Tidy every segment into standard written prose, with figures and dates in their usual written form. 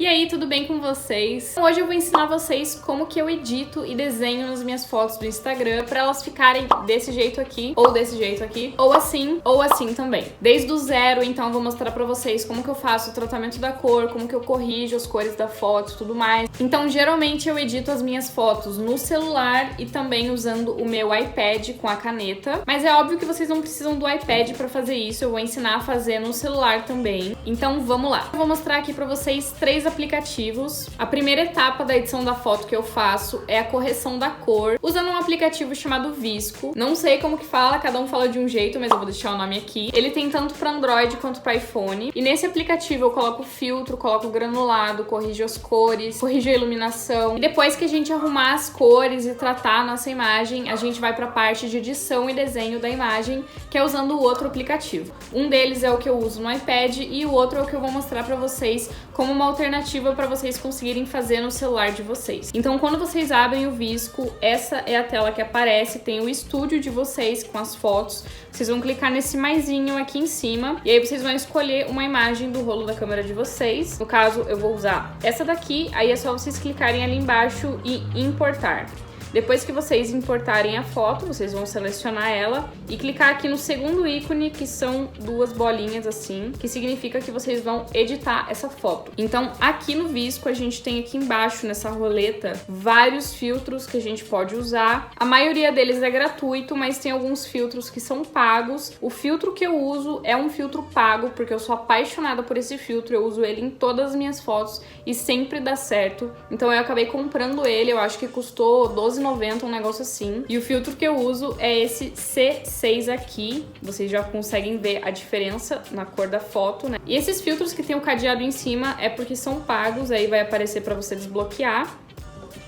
E aí, tudo bem com vocês? Hoje eu vou ensinar vocês como que eu edito e desenho nas minhas fotos do Instagram para elas ficarem desse jeito aqui, ou desse jeito aqui, ou assim também. Desde o zero, então eu vou mostrar para vocês como que eu faço o tratamento da cor, como que eu corrijo as cores da foto e tudo mais. Então, geralmente eu edito as minhas fotos no celular e também usando o meu iPad com a caneta. Mas é óbvio que vocês não precisam do iPad para fazer isso, eu vou ensinar a fazer no celular também. Então, vamos lá. Eu vou mostrar aqui para vocês 3 aplicativos. A primeira etapa da edição da foto que eu faço é a correção da cor, usando um aplicativo chamado Visco. Não sei como que fala, cada um fala de um jeito, mas eu vou deixar o nome aqui. Ele tem tanto para Android quanto para iPhone. E nesse aplicativo eu coloco filtro, coloco granulado, corrijo as cores, corrijo a iluminação. E depois que a gente arrumar as cores e tratar a nossa imagem, a gente vai para a parte de edição e desenho da imagem, que é usando o outro aplicativo. Um deles é o que eu uso no iPad e o outro é o que eu vou mostrar para vocês como uma alternativa para vocês conseguirem fazer no celular de vocês. Então, quando vocês abrem o Visco, essa é a tela que aparece, tem o estúdio de vocês com as fotos. Vocês vão clicar nesse maisinho aqui em cima e aí vocês vão escolher uma imagem do rolo da câmera de vocês. No caso, eu vou usar essa daqui, aí é só vocês clicarem ali embaixo e importar. Depois que vocês importarem a foto, vocês vão selecionar ela e clicar aqui no segundo ícone, que são 2 bolinhas assim, que significa que vocês vão editar essa foto. Então, aqui no Visco, a gente tem aqui embaixo, nessa roleta, vários filtros que a gente pode usar. A maioria deles é gratuito, mas tem alguns filtros que são pagos. O filtro que eu uso é um filtro pago, porque eu sou apaixonada por esse filtro, eu uso ele em todas as minhas fotos e sempre dá certo. Então, eu acabei comprando ele, eu acho que custou R$12,90, um negócio assim. E o filtro que eu uso é esse C6 aqui. Vocês já conseguem ver a diferença na cor da foto, né? E esses filtros que tem o cadeado em cima é porque são pagos, aí vai aparecer para você desbloquear.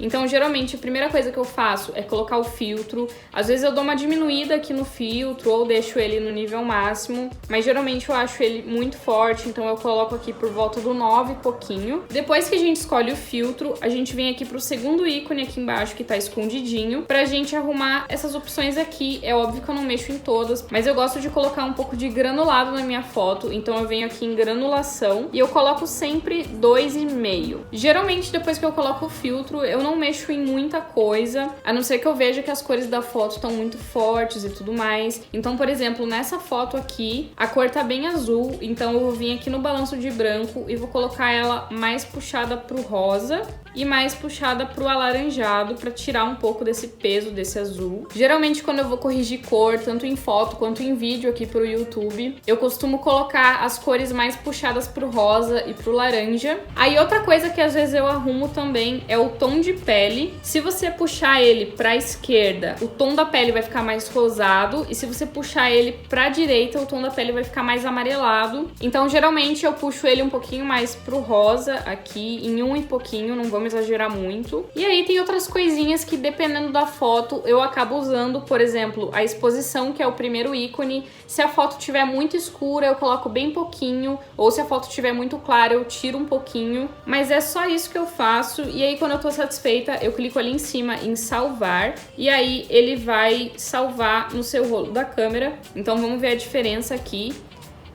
Então, geralmente, a primeira coisa que eu faço é colocar o filtro. Às vezes eu dou uma diminuída aqui no filtro ou deixo ele no nível máximo, mas geralmente eu acho ele muito forte, então eu coloco aqui por volta do 9 e pouquinho. Depois que a gente escolhe o filtro, a gente vem aqui pro segundo ícone aqui embaixo, que tá escondidinho, pra gente arrumar essas opções aqui. É óbvio que eu não mexo em todas, mas eu gosto de colocar um pouco de granulado na minha foto, então eu venho aqui em granulação e eu coloco sempre 2,5. Geralmente, depois que eu coloco o filtro, eu não mexo em muita coisa, a não ser que eu veja que as cores da foto estão muito fortes e tudo mais. Então, por exemplo, nessa foto aqui, a cor tá bem azul, então eu vou vir aqui no balanço de branco e vou colocar ela mais puxada pro rosa e mais puxada pro alaranjado para tirar um pouco desse peso desse azul. Geralmente, quando eu vou corrigir cor, tanto em foto quanto em vídeo aqui pro YouTube, eu costumo colocar as cores mais puxadas pro rosa e pro laranja. Aí outra coisa que às vezes eu arrumo também é o tom de pele. Se você puxar ele pra esquerda, o tom da pele vai ficar mais rosado, e se você puxar ele pra direita, o tom da pele vai ficar mais amarelado. Então, geralmente, eu puxo ele um pouquinho mais pro rosa aqui, em 1 e pouquinho, não vamos exagerar muito. E aí tem outras coisinhas que, dependendo da foto, eu acabo usando, por exemplo, a exposição, que é o primeiro ícone. Se a foto estiver muito escura, eu coloco bem pouquinho, ou se a foto estiver muito clara, eu tiro um pouquinho. Mas é só isso que eu faço, e aí quando eu tô satisfeita, eu clico ali em cima em salvar, e aí ele vai salvar no seu rolo da câmera. Então vamos ver a diferença aqui.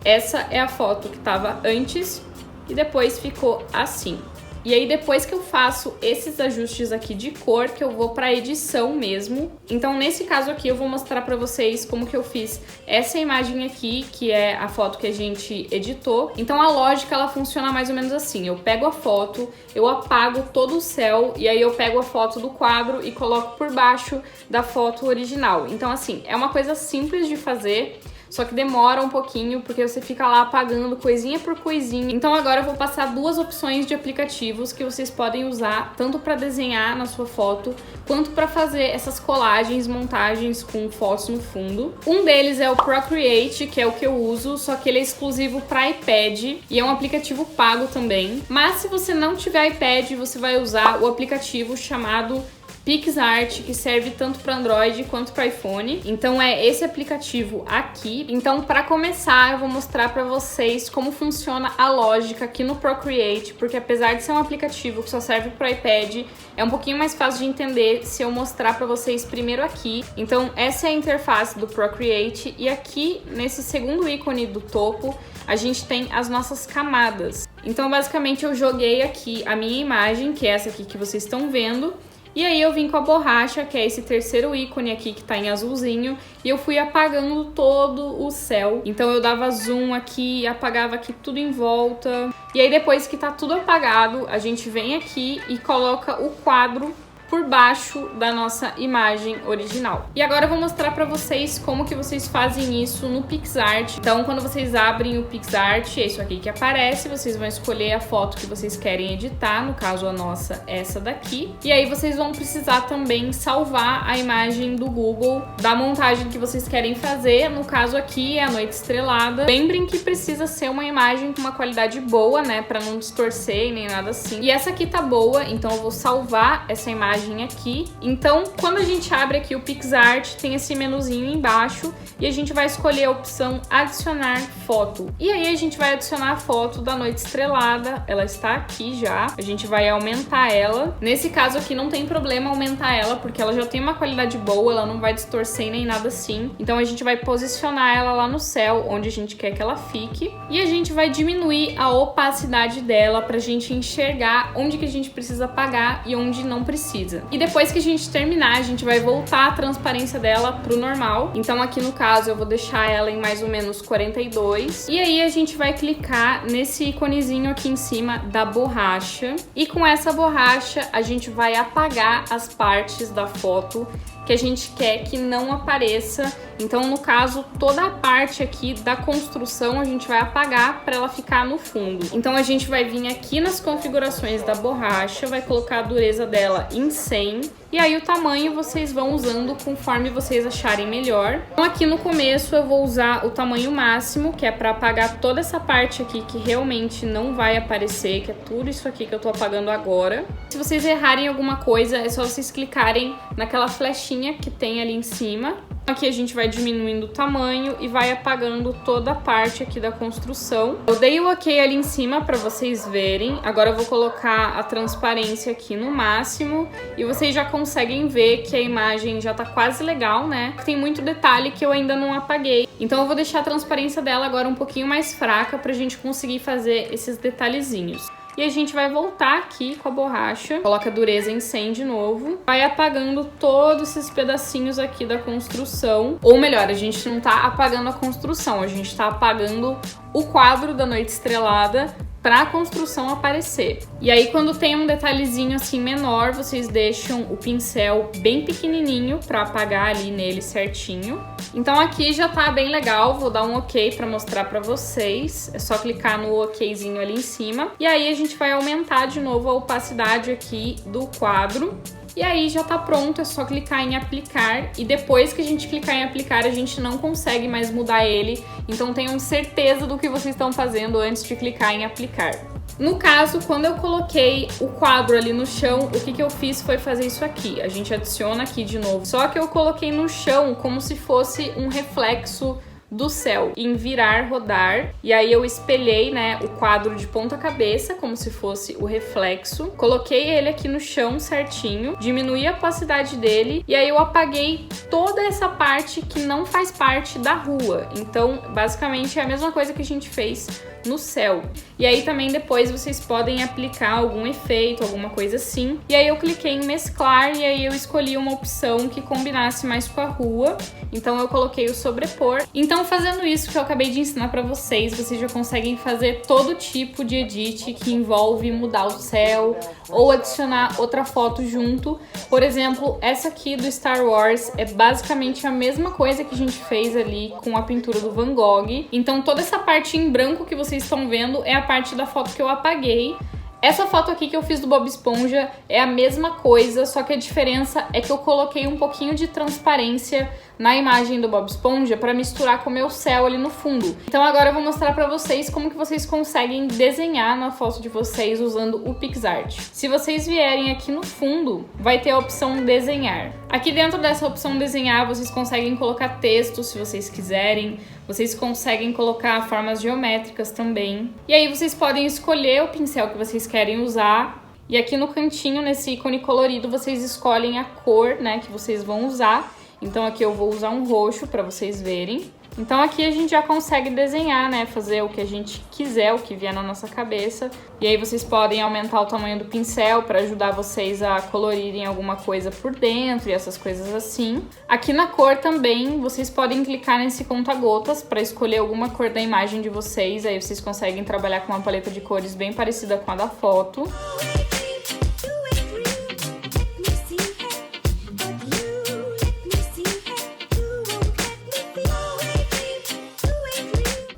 Essa é a foto que estava antes e depois ficou assim. E aí, depois que eu faço esses ajustes aqui de cor, que eu vou para edição mesmo. Então, nesse caso aqui, eu vou mostrar para vocês como que eu fiz essa imagem aqui, que é a foto que a gente editou. Então, a lógica, ela funciona mais ou menos assim. Eu pego a foto, eu apago todo o céu, e aí eu pego a foto do quadro e coloco por baixo da foto original. Então, assim, é uma coisa simples de fazer, só que demora um pouquinho, porque você fica lá apagando coisinha por coisinha. Então agora eu vou passar 2 opções de aplicativos que vocês podem usar tanto para desenhar na sua foto, quanto para fazer essas colagens, montagens com fotos no fundo. Um deles é o Procreate, que é o que eu uso, só que ele é exclusivo para iPad e é um aplicativo pago também. Mas se você não tiver iPad, você vai usar o aplicativo chamado PixArt, que serve tanto para Android quanto para iPhone. Então é esse aplicativo aqui. Então, para começar, eu vou mostrar para vocês como funciona a lógica aqui no Procreate, porque apesar de ser um aplicativo que só serve para iPad, é um pouquinho mais fácil de entender se eu mostrar para vocês primeiro aqui. Então, essa é a interface do Procreate e aqui nesse segundo ícone do topo, a gente tem as nossas camadas. Então, basicamente, eu joguei aqui a minha imagem, que é essa aqui que vocês estão vendo, e aí eu vim com a borracha, que é esse terceiro ícone aqui que tá em azulzinho, e eu fui apagando todo o céu. Então eu dava zoom aqui, apagava aqui tudo em volta. E aí depois que tá tudo apagado, a gente vem aqui e coloca o quadro por baixo da nossa imagem original. E agora eu vou mostrar pra vocês como que vocês fazem isso no PixArt. Então, quando vocês abrem o PixArt, é isso aqui que aparece, vocês vão escolher a foto que vocês querem editar, no caso a nossa, essa daqui. E aí vocês vão precisar também salvar a imagem do Google da montagem que vocês querem fazer, no caso aqui é a noite estrelada. Lembrem que precisa ser uma imagem com uma qualidade boa, né, pra não distorcer nem nada assim. E essa aqui tá boa, então eu vou salvar essa imagem aqui. Então, quando a gente abre aqui o PixArt, tem esse menuzinho embaixo e a gente vai escolher a opção adicionar foto. E aí a gente vai adicionar a foto da noite estrelada, ela está aqui já. A gente vai aumentar ela. Nesse caso aqui não tem problema aumentar ela, porque ela já tem uma qualidade boa, ela não vai distorcer nem nada assim. Então a gente vai posicionar ela lá no céu, onde a gente quer que ela fique. E a gente vai diminuir a opacidade dela pra gente enxergar onde que a gente precisa apagar e onde não precisa. E depois que a gente terminar, a gente vai voltar a transparência dela pro normal. Então aqui no caso eu vou deixar ela em mais ou menos 42. E aí a gente vai clicar nesse iconezinho aqui em cima da borracha. E com essa borracha a gente vai apagar as partes da foto que a gente quer que não apareça. Então, no caso, toda a parte aqui da construção a gente vai apagar para ela ficar no fundo. Então, a gente vai vir aqui nas configurações da borracha, vai colocar a dureza dela em 100. E aí o tamanho vocês vão usando conforme vocês acharem melhor. Então, aqui no começo eu vou usar o tamanho máximo, que é para apagar toda essa parte aqui que realmente não vai aparecer, que é tudo isso aqui que eu tô apagando agora. Se vocês errarem alguma coisa, é só vocês clicarem naquela flechinha que tem ali em cima. Aqui a gente vai diminuindo o tamanho e vai apagando toda a parte aqui da construção. Eu dei o ok ali em cima para vocês verem. Agora eu vou colocar a transparência aqui no máximo e vocês já conseguem ver que a imagem já tá quase legal, né? Tem muito detalhe que eu ainda não apaguei. Então eu vou deixar a transparência dela agora um pouquinho mais fraca pra gente conseguir fazer esses detalhezinhos. E a gente vai voltar aqui com a borracha, coloca a dureza em 100 de novo, vai apagando todos esses pedacinhos aqui da construção. Ou melhor, a gente não tá apagando a construção, a gente tá apagando o quadro da noite estrelada para a construção aparecer. E aí quando tem um detalhezinho assim menor, vocês deixam o pincel bem pequenininho para apagar ali nele certinho. Então aqui já tá bem legal, vou dar um ok para mostrar para vocês. É só clicar no okzinho ali em cima. E aí a gente vai aumentar de novo a opacidade aqui do quadro. E aí já tá pronto, é só clicar em aplicar. E depois que a gente clicar em aplicar, a gente não consegue mais mudar ele. Então tenham certeza do que vocês estão fazendo antes de clicar em aplicar. No caso, quando eu coloquei o quadro ali no chão, o que eu fiz foi fazer isso aqui. A gente adiciona aqui de novo. Só que eu coloquei no chão como se fosse um reflexo do céu, em virar, rodar, e aí eu espelhei, né, o quadro de ponta cabeça, como se fosse o reflexo, coloquei ele aqui no chão certinho, diminuí a opacidade dele, e aí eu apaguei toda essa parte que não faz parte da rua. Então, basicamente, é a mesma coisa que a gente fez no céu. E aí também depois vocês podem aplicar algum efeito, alguma coisa assim. E aí eu cliquei em mesclar e aí eu escolhi uma opção que combinasse mais com a rua. Então eu coloquei o sobrepor. Então fazendo isso que eu acabei de ensinar pra vocês, vocês já conseguem fazer todo tipo de edit que envolve mudar o céu ou adicionar outra foto junto. Por exemplo, essa aqui do Star Wars é basicamente a mesma coisa que a gente fez ali com a pintura do Van Gogh. Então toda essa parte em branco que vocês estão vendo é a parte da foto que eu apaguei. Essa foto aqui que eu fiz do Bob Esponja é a mesma coisa, só que a diferença é que eu coloquei um pouquinho de transparência na imagem do Bob Esponja para misturar com o meu céu ali no fundo. Então agora eu vou mostrar para vocês como que vocês conseguem desenhar na foto de vocês usando o PicsArt. Se vocês vierem aqui no fundo, vai ter a opção desenhar. Aqui dentro dessa opção desenhar, vocês conseguem colocar texto se vocês quiserem. Vocês conseguem colocar formas geométricas também. E aí vocês podem escolher o pincel que vocês querem usar. E aqui no cantinho, nesse ícone colorido, vocês escolhem a cor, né, que vocês vão usar. Então aqui eu vou usar um roxo para vocês verem. Então aqui a gente já consegue desenhar, né, fazer o que a gente quiser, o que vier na nossa cabeça. E aí vocês podem aumentar o tamanho do pincel para ajudar vocês a colorirem alguma coisa por dentro e essas coisas assim. Aqui na cor também, vocês podem clicar nesse conta-gotas para escolher alguma cor da imagem de vocês. Aí vocês conseguem trabalhar com uma paleta de cores bem parecida com a da foto.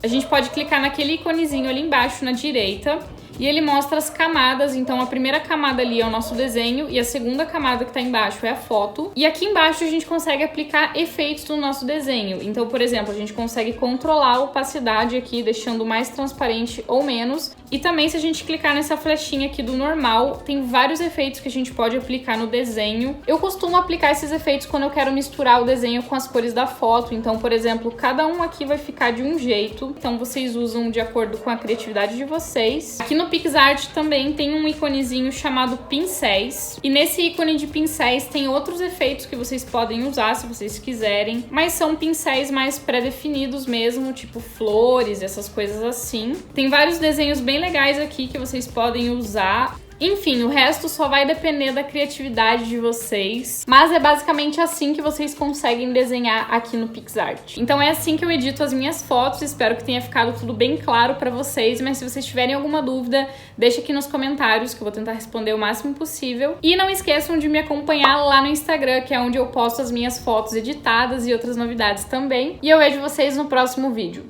A gente pode clicar naquele iconezinho ali embaixo na direita e ele mostra as camadas. Então a primeira camada ali é o nosso desenho e a segunda camada que tá embaixo é a foto. E aqui embaixo a gente consegue aplicar efeitos no nosso desenho. Então, por exemplo, a gente consegue controlar a opacidade aqui, deixando mais transparente ou menos. E também, se a gente clicar nessa flechinha aqui do normal, tem vários efeitos que a gente pode aplicar no desenho. Eu costumo aplicar esses efeitos quando eu quero misturar o desenho com as cores da foto. Então, por exemplo, cada um aqui vai ficar de um jeito. Então, vocês usam de acordo com a criatividade de vocês. Aqui no PicsArt também tem um iconezinho chamado pincéis. E nesse ícone de pincéis tem outros efeitos que vocês podem usar se vocês quiserem. Mas são pincéis mais pré-definidos mesmo, tipo flores, essas coisas assim. Tem vários desenhos bem legais aqui que vocês podem usar. Enfim, o resto só vai depender da criatividade de vocês, mas é basicamente assim que vocês conseguem desenhar aqui no PicsArt. Então é assim que eu edito as minhas fotos, espero que tenha ficado tudo bem claro pra vocês, mas se vocês tiverem alguma dúvida, deixa aqui nos comentários que eu vou tentar responder o máximo possível. E não esqueçam de me acompanhar lá no Instagram, que é onde eu posto as minhas fotos editadas e outras novidades também. E eu vejo vocês no próximo vídeo.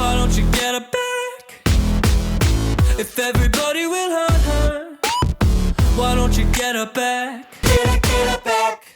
Why don't you get her back? If everybody will hurt her, why don't you get her back? Get her back.